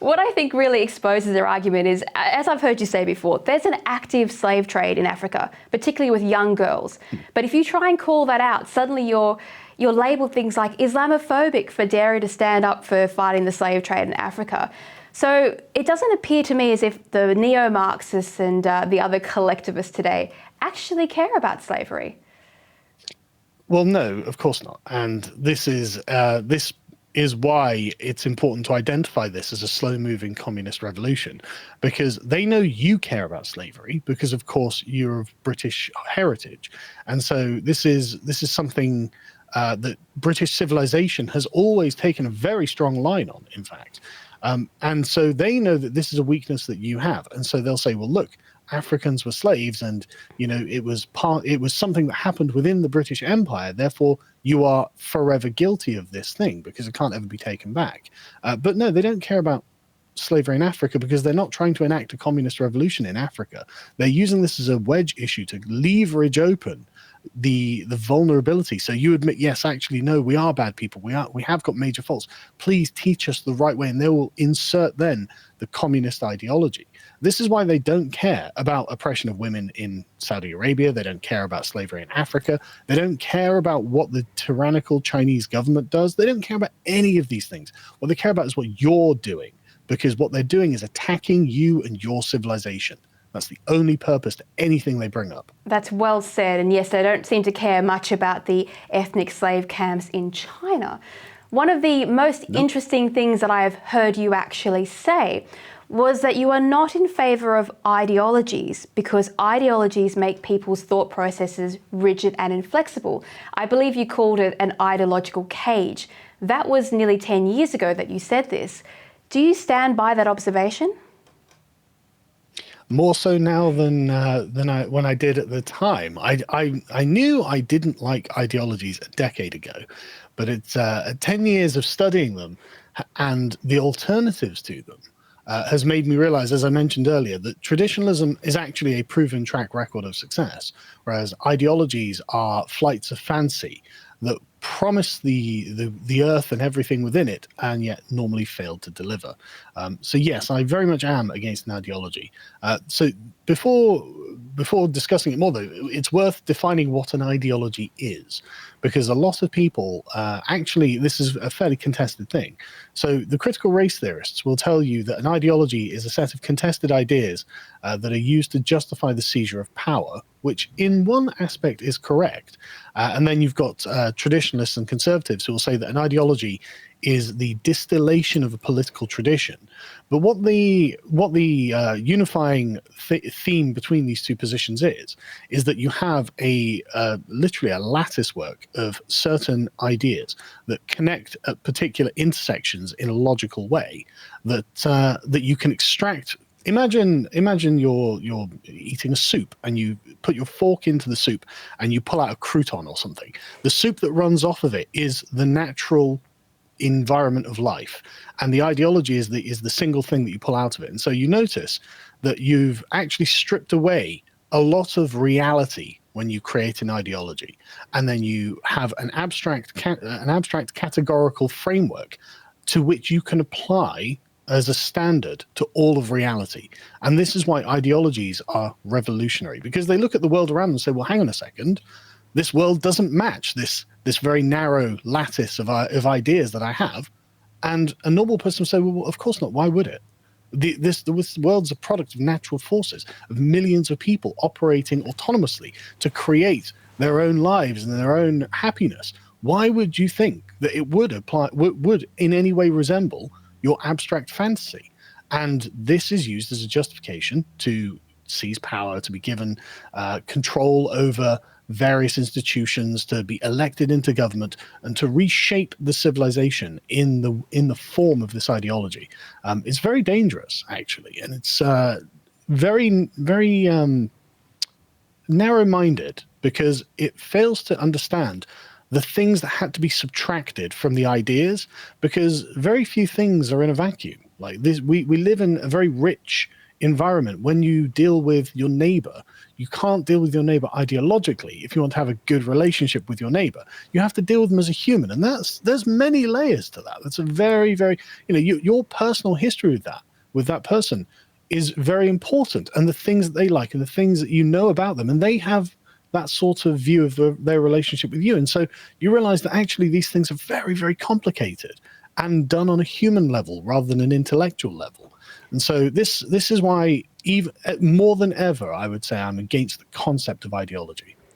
What I think really exposes their argument is, as I've heard you say before, there's an active slave trade in Africa, particularly with young girls. But if you try and call that out, suddenly you're labelled things like Islamophobic for daring to stand up for fighting the slave trade in Africa. So it doesn't appear to me as if the neo-Marxists and the other collectivists today actually care about slavery. Well, no, of course not. And this is why it's important to identify this as a slow-moving communist revolution, because they know you care about slavery because, of course, you're of British heritage, and so this is something that British civilization has always taken a very strong line on, in fact. And so they know that this is a weakness that you have, and so they'll say, well, look, Africans were slaves, and it was something that happened within the British Empire, therefore you are forever guilty of this thing because it can't ever be taken back. But no, they don't care about slavery in Africa because they're not trying to enact a communist revolution in Africa. They're using this as a wedge issue to leverage open the vulnerability. So you admit, yes, actually, no, we are bad people. We have got major faults. Please teach us the right way. And they will insert then the communist ideology. This is why they don't care about oppression of women in Saudi Arabia. They don't care about slavery in Africa. They don't care about what the tyrannical Chinese government does. They don't care about any of these things. What they care about is what you're doing, because what they're doing is attacking you and your civilization. That's the only purpose to anything they bring up. That's well said. And yes, they don't seem to care much about the ethnic slave camps in China. One of the most interesting things that I have heard you actually say was that you are not in favour of ideologies because ideologies make people's thought processes rigid and inflexible. I believe you called it an ideological cage. That was nearly 10 years ago that you said this. Do you stand by that observation? More so now than when I did at the time. I knew I didn't like ideologies a decade ago, but it's 10 years of studying them and the alternatives to them has made me realize, as I mentioned earlier, that traditionalism is actually a proven track record of success, whereas ideologies are flights of fancy that promise the earth and everything within it, and yet normally fail to deliver. So yes, I very much am against an ideology. So before discussing it more, though, it's worth defining what an ideology is, because a lot of people actually, this is a fairly contested thing. So the critical race theorists will tell you that an ideology is a set of contested ideas that are used to justify the seizure of power, which in one aspect is correct. And then you've got traditionalists and conservatives who will say that an ideology is the distillation of a political tradition. But what the unifying theme between these two positions is that you have literally a lattice work of certain ideas that connect at particular intersections in a logical way that you can extract. Imagine you're eating a soup and you put your fork into the soup and you pull out a crouton or something. The soup that runs off of it is the natural environment of life, and the ideology is the single thing that you pull out of it. And so you notice that you've actually stripped away a lot of reality when you create an ideology, and then you have an abstract categorical framework to which you can apply as a standard to all of reality. And this is why ideologies are revolutionary, because they look at the world around them and say, well, hang on a second, this world doesn't match this very narrow lattice of ideas that I have. And a normal person would say, well, of course not. Why would it? This world's a product of natural forces, of millions of people operating autonomously to create their own lives and their own happiness. Why would you think that it would in any way resemble your abstract fantasy? And this is used as a justification to seize power, to be given control over various institutions, to be elected into government, and to reshape the civilization in the form of this ideology. It's very dangerous, actually, and it's very, very narrow-minded, because it fails to understand the things that had to be subtracted from the ideas, because very few things are in a vacuum. Like this, we live in a very rich environment, when you deal with your neighbor, you can't deal with your neighbor ideologically. If you want to have a good relationship with your neighbor, you have to deal with them as a human. And there's many layers to that. That's a very, very, your personal history with that person is very important, and the things that they like and the things that you know about them, and they have that sort of view of their relationship with you. And so you realize that actually these things are very, very complicated and done on a human level rather than an intellectual level. And so this is why, even more than ever, I would say I'm against the concept of ideology.